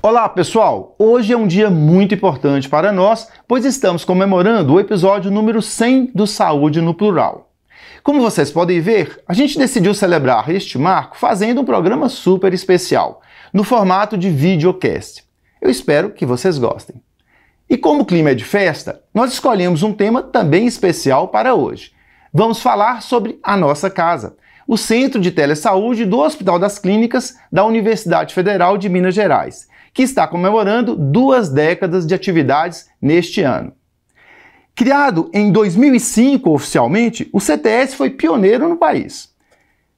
Olá pessoal, hoje é um dia muito importante para nós, pois estamos comemorando o episódio número 100 do Saúde no Plural. Como vocês podem ver, a gente decidiu celebrar este marco fazendo um programa super especial, no formato de videocast. Eu espero que vocês gostem. E como o clima é de festa, nós escolhemos um tema também especial para hoje. Vamos falar sobre a nossa casa, o Centro de Telesaúde do Hospital das Clínicas da Universidade Federal de Minas Gerais, que está comemorando 2 décadas de atividades neste ano. Criado em 2005 oficialmente, o CTS foi pioneiro no país.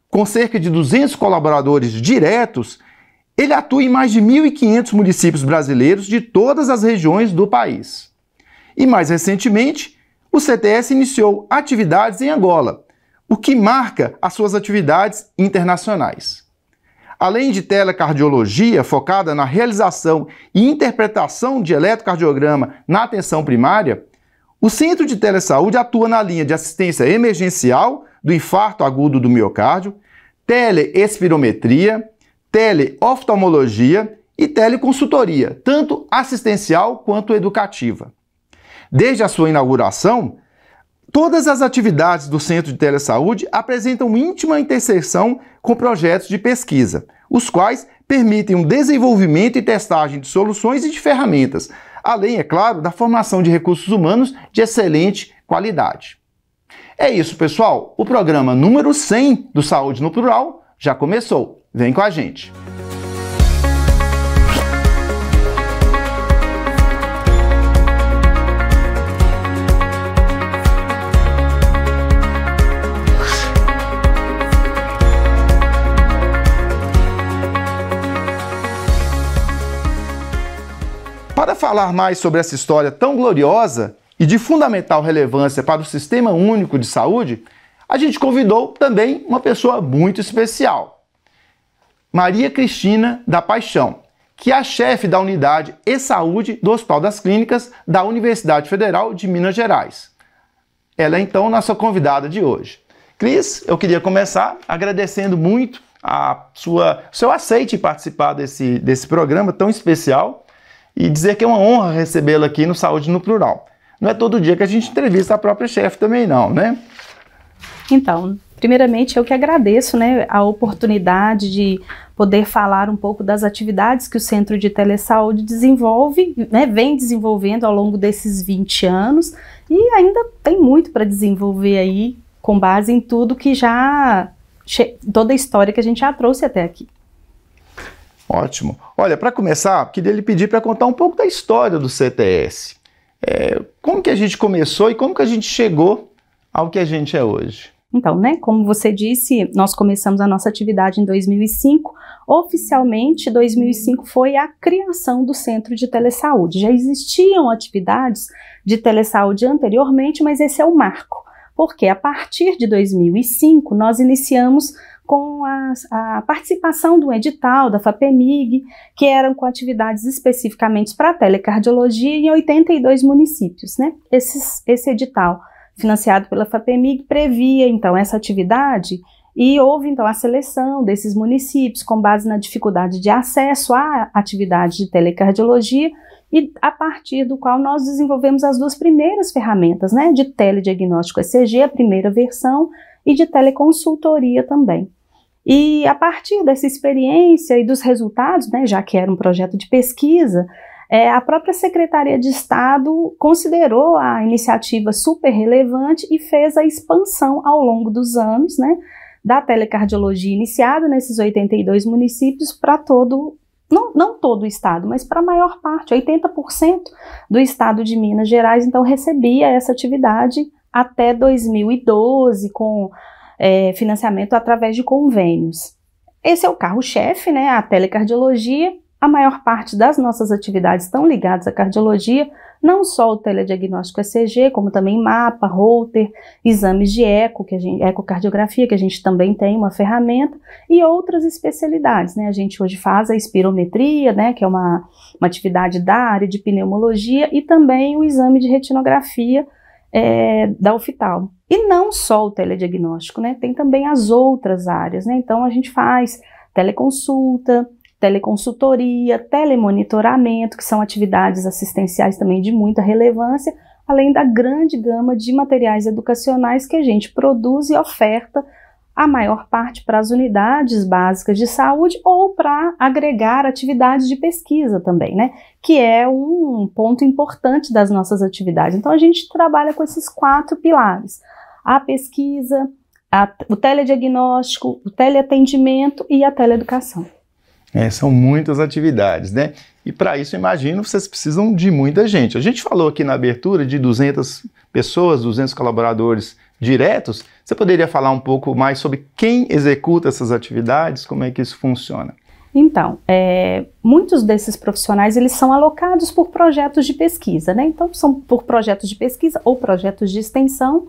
Com cerca de 200 colaboradores diretos, ele atua em mais de 1.500 municípios brasileiros de todas as regiões do país. E mais recentemente, o CTS iniciou atividades em Angola, o que marca as suas atividades internacionais. Além de telecardiologia focada na realização e interpretação de eletrocardiograma na atenção primária, o Centro de Telesaúde atua na linha de assistência emergencial do infarto agudo do miocárdio, teleespirometria, teleoftalmologia e teleconsultoria, tanto assistencial quanto educativa. Desde a sua inauguração, todas as atividades do Centro de Telesaúde apresentam íntima interseção com projetos de pesquisa, os quais permitem um desenvolvimento e testagem de soluções e de ferramentas, além, é claro, da formação de recursos humanos de excelente qualidade. É isso, pessoal. O programa número 100 do Saúde no Plural já começou. Vem com a gente! Para falar mais sobre essa história tão gloriosa e de fundamental relevância para o Sistema Único de Saúde, a gente convidou também uma pessoa muito especial, Maria Cristina da Paixão, que é a chefe da Unidade e-Saúde do Hospital das Clínicas da Universidade Federal de Minas Gerais. Ela é então nossa convidada de hoje. Cris, eu queria começar agradecendo muito seu aceite em participar desse programa tão especial, e dizer que é uma honra recebê-la aqui no Saúde no Plural. Não é todo dia que a gente entrevista a própria chefe também não, né? Então, primeiramente eu que agradeço, né, a oportunidade de poder falar um pouco das atividades que o Centro de Telesaúde desenvolve, né, vem desenvolvendo ao longo desses 20 anos e ainda tem muito para desenvolver aí com base em tudo que toda a história que a gente já trouxe até aqui. Ótimo. Olha, para começar, queria lhe pedir para contar um pouco da história do CTS. Como que a gente começou e como que a gente chegou ao que a gente é hoje? Então, né, como você disse, nós começamos a nossa atividade em 2005. Oficialmente, 2005 foi a criação do Centro de Telesaúde. Já existiam atividades de telesaúde anteriormente, mas esse é o marco. Porque a partir de 2005, nós iniciamos com a participação do edital da FAPEMIG, que eram com atividades especificamente para telecardiologia em 82 municípios, né? Esse edital, financiado pela FAPEMIG, previa então essa atividade e houve então a seleção desses municípios com base na dificuldade de acesso à atividade de telecardiologia e a partir do qual nós desenvolvemos as 2 primeiras ferramentas, né? De telediagnóstico ECG, a primeira versão, e de teleconsultoria também. E a partir dessa experiência e dos resultados, né, já que era um projeto de pesquisa, a própria Secretaria de Estado considerou a iniciativa super relevante e fez a expansão ao longo dos anos, né, da telecardiologia iniciada nesses 82 municípios para não todo o estado, mas para a maior parte, 80% do estado de Minas Gerais, então recebia essa atividade até 2012 com financiamento através de convênios. Esse é o carro-chefe, né, a telecardiologia. A maior parte das nossas atividades estão ligadas à cardiologia, não só o telediagnóstico ECG, como também mapa, Holter, exames de ecocardiografia, que a gente também tem uma ferramenta, e outras especialidades, né? A gente hoje faz a espirometria, né, que é uma atividade da área de pneumologia, e também o exame de retinografia da oftalmo. E não só o telediagnóstico, né? Tem também as outras áreas, né? Então a gente faz teleconsulta, teleconsultoria, telemonitoramento, que são atividades assistenciais também de muita relevância, além da grande gama de materiais educacionais que a gente produz e oferta, a maior parte para as unidades básicas de saúde ou para agregar atividades de pesquisa também, né? Que é um ponto importante das nossas atividades. Então, a gente trabalha com esses 4 pilares: a pesquisa, o telediagnóstico, o teleatendimento e a teleeducação. São muitas atividades, né? E para isso, imagino, vocês precisam de muita gente. A gente falou aqui na abertura de 200 pessoas, 200 colaboradores diretos. Você poderia falar um pouco mais sobre quem executa essas atividades, como é que isso funciona? Então, muitos desses profissionais, eles são alocados por projetos de pesquisa, né? Então, são por projetos de pesquisa ou projetos de extensão.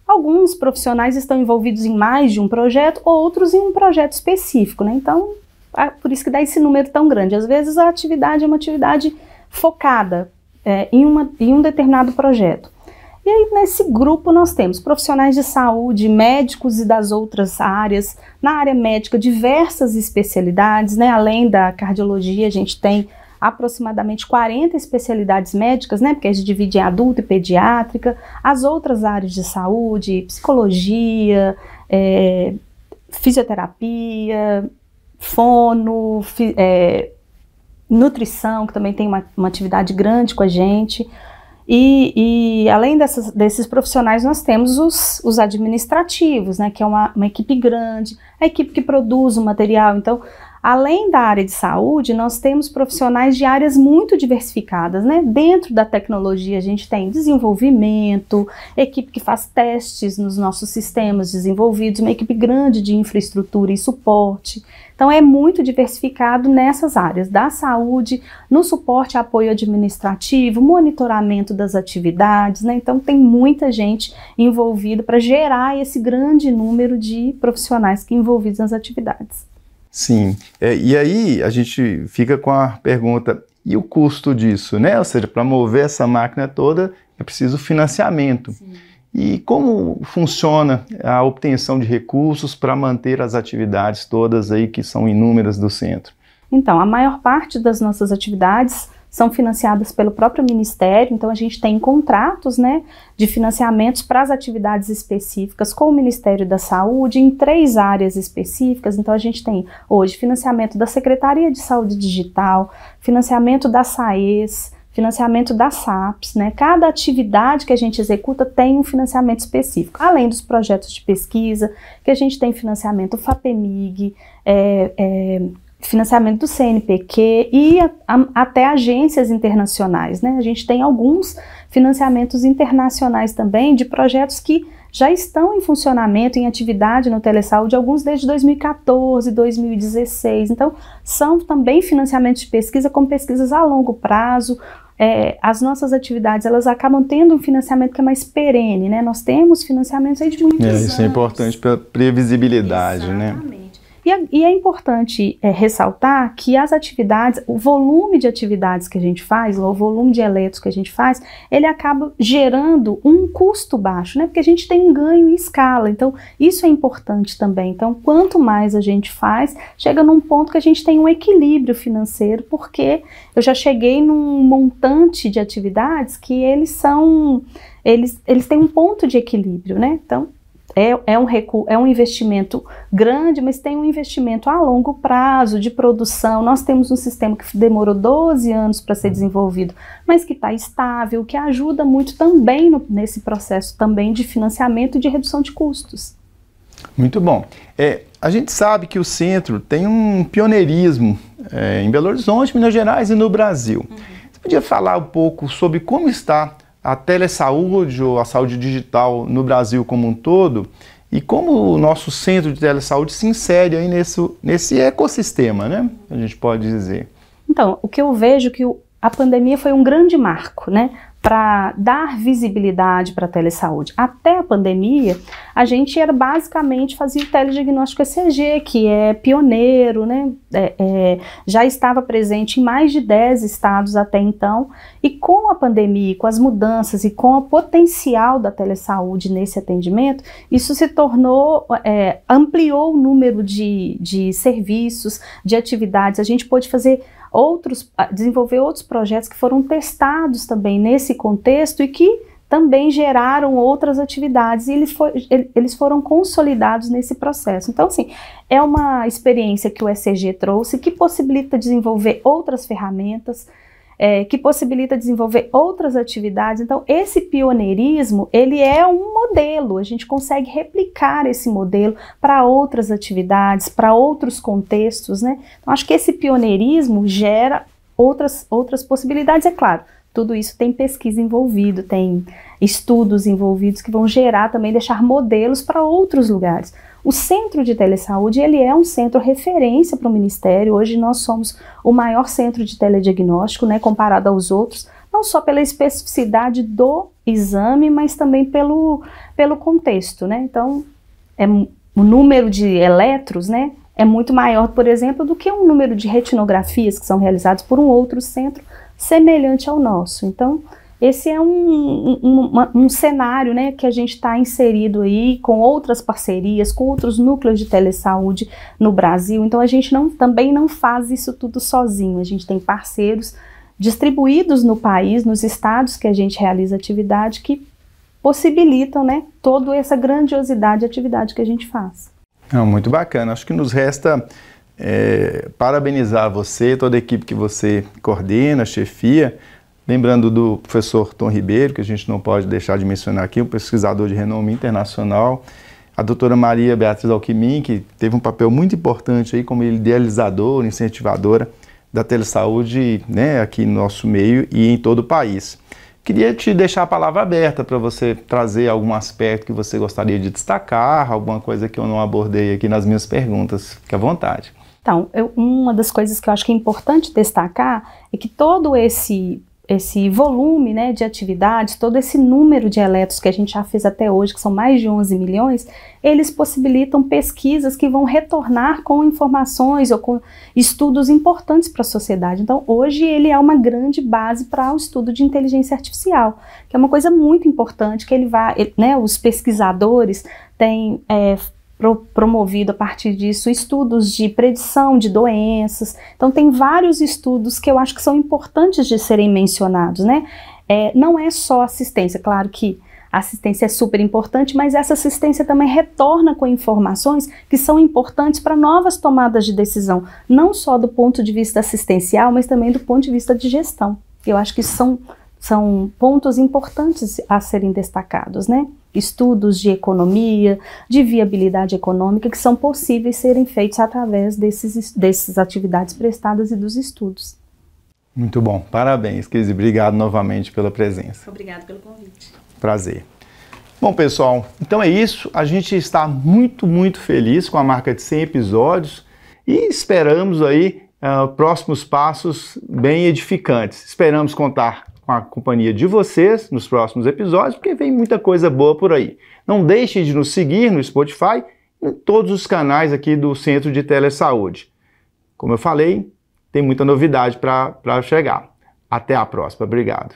Alguns profissionais estão envolvidos em mais de um projeto, outros em um projeto específico, né? Então, por isso que dá esse número tão grande. Às vezes a atividade é uma atividade focada em um determinado projeto. E aí nesse grupo nós temos profissionais de saúde, médicos e das outras áreas. Na área médica, diversas especialidades, né? Além da cardiologia, a gente tem aproximadamente 40 especialidades médicas, né? Porque a gente divide em adulto e pediátrica. As outras áreas de saúde, psicologia, fisioterapia, fono, nutrição, que também tem uma atividade grande com a gente. E além desses profissionais, nós temos os administrativos, né, que é uma equipe grande, a equipe que produz o material. Então, além da área de saúde, nós temos profissionais de áreas muito diversificadas, né? Dentro da tecnologia, a gente tem desenvolvimento, equipe que faz testes nos nossos sistemas desenvolvidos, uma equipe grande de infraestrutura e suporte. Então, é muito diversificado nessas áreas da saúde, no suporte e apoio administrativo, monitoramento das atividades, né? Então, tem muita gente envolvida para gerar esse grande número de profissionais que envolvidos nas atividades. Sim, e aí a gente fica com a pergunta, e o custo disso, né? Ou seja, para mover essa máquina toda é preciso financiamento. Sim. E como funciona a obtenção de recursos para manter as atividades todas aí que são inúmeras do centro? Então, a maior parte das nossas atividades são financiadas pelo próprio Ministério, então a gente tem contratos, né, de financiamentos para as atividades específicas com o Ministério da Saúde em 3 áreas específicas. Então a gente tem hoje financiamento da Secretaria de Saúde Digital, financiamento da SAES, financiamento da SAPS, né? Cada atividade que a gente executa tem um financiamento específico, além dos projetos de pesquisa, que a gente tem financiamento FAPEMIG, financiamento do CNPq e até agências internacionais, né? A gente tem alguns financiamentos internacionais também de projetos que já estão em funcionamento, em atividade no Telesaúde, alguns desde 2014, 2016. Então, são também financiamentos de pesquisa com pesquisas a longo prazo. As nossas atividades, elas acabam tendo um financiamento que é mais perene, né? Nós temos financiamentos aí de muitos anos. Isso é importante para previsibilidade, exatamente, né? E é importante ressaltar que as atividades, o volume de atividades que a gente faz, o volume de eletros que a gente faz, ele acaba gerando um custo baixo, né? Porque a gente tem um ganho em escala, então isso é importante também. Então, quanto mais a gente faz, chega num ponto que a gente tem um equilíbrio financeiro, porque eu já cheguei num montante de atividades que eles têm um ponto de equilíbrio, né? Então, é um investimento grande, mas tem um investimento a longo prazo de produção. Nós temos um sistema que demorou 12 anos para ser desenvolvido, mas que está estável, que ajuda muito também nesse processo também de financiamento e de redução de custos. Muito bom. A gente sabe que o centro tem um pioneirismo em Belo Horizonte, Minas Gerais e no Brasil. Você podia falar um pouco sobre como está a telesaúde ou a saúde digital no Brasil como um todo e como o nosso centro de telesaúde se insere aí nesse ecossistema, né? A gente pode dizer. Então, o que eu vejo que a pandemia foi um grande marco, né? para dar visibilidade para a telesaúde. Até a pandemia, a gente era basicamente fazia o telediagnóstico ECG, que é pioneiro, né? Já estava presente em mais de 10 estados até então, e com a pandemia, com as mudanças e com o potencial da telesaúde nesse atendimento, isso se tornou, ampliou o número de serviços, de atividades. A gente pôde desenvolver outros projetos que foram testados também nesse contexto e que também geraram outras atividades, e eles foram consolidados nesse processo. Então, assim, é uma experiência que o ECG trouxe, que possibilita desenvolver outras ferramentas, que possibilita desenvolver outras atividades. Então, esse pioneirismo, ele é um modelo, a gente consegue replicar esse modelo para outras atividades, para outros contextos, né? Então, acho que esse pioneirismo gera outras possibilidades, é claro. Tudo isso tem pesquisa envolvido, tem estudos envolvidos que vão gerar também, deixar modelos para outros lugares. O Centro de Telesaúde, ele é um centro referência para o Ministério. Hoje nós somos o maior centro de telediagnóstico, né, comparado aos outros, não só pela especificidade do exame, mas também pelo contexto, né? Então, o número de eletros, né, é muito maior, por exemplo, do que um número de retinografias que são realizados por um outro centro semelhante ao nosso. Então, esse é um cenário, né, que a gente está inserido aí com outras parcerias, com outros núcleos de telesaúde no Brasil. Então, a gente também não faz isso tudo sozinho. A gente tem parceiros distribuídos no país, nos estados que a gente realiza atividade, que possibilitam, né, toda essa grandiosidade de atividade que a gente faz. Muito bacana. Acho que nos resta parabenizar você, toda a equipe que você coordena, chefia, lembrando do professor Tom Ribeiro, que a gente não pode deixar de mencionar aqui, um pesquisador de renome internacional, a doutora Maria Beatriz Alquimim, que teve um papel muito importante aí como idealizadora, incentivadora da telesaúde, né, aqui no nosso meio e em todo o país. Queria te deixar a palavra aberta para você trazer algum aspecto que você gostaria de destacar, alguma coisa que eu não abordei aqui nas minhas perguntas. Fique à vontade. Então, uma das coisas que eu acho que é importante destacar é que todo esse volume, né, de atividades, todo esse número de eletros que a gente já fez até hoje, que são mais de 11 milhões, eles possibilitam pesquisas que vão retornar com informações ou com estudos importantes para a sociedade. Então, hoje ele é uma grande base para o estudo de inteligência artificial, que é uma coisa muito importante, que os pesquisadores têm promovido a partir disso estudos de predição de doenças. Então tem vários estudos que eu acho que são importantes de serem mencionados, né? Não é só assistência, claro que a assistência é super importante, mas essa assistência também retorna com informações que são importantes para novas tomadas de decisão, não só do ponto de vista assistencial, mas também do ponto de vista de gestão. Eu acho que são pontos importantes a serem destacados, né? Estudos de economia, de viabilidade econômica, que são possíveis serem feitos através dessas atividades prestadas e dos estudos. Muito bom, parabéns, Kizzy. Obrigado novamente pela presença. Obrigado pelo convite. Prazer. Bom, pessoal, então é isso. A gente está muito, muito feliz com a marca de 100 episódios e esperamos aí próximos passos bem edificantes. Esperamos contar com a companhia de vocês nos próximos episódios, porque vem muita coisa boa por aí. Não deixem de nos seguir no Spotify e em todos os canais aqui do Centro de Telesaúde. Como eu falei, tem muita novidade para chegar. Até a próxima. Obrigado.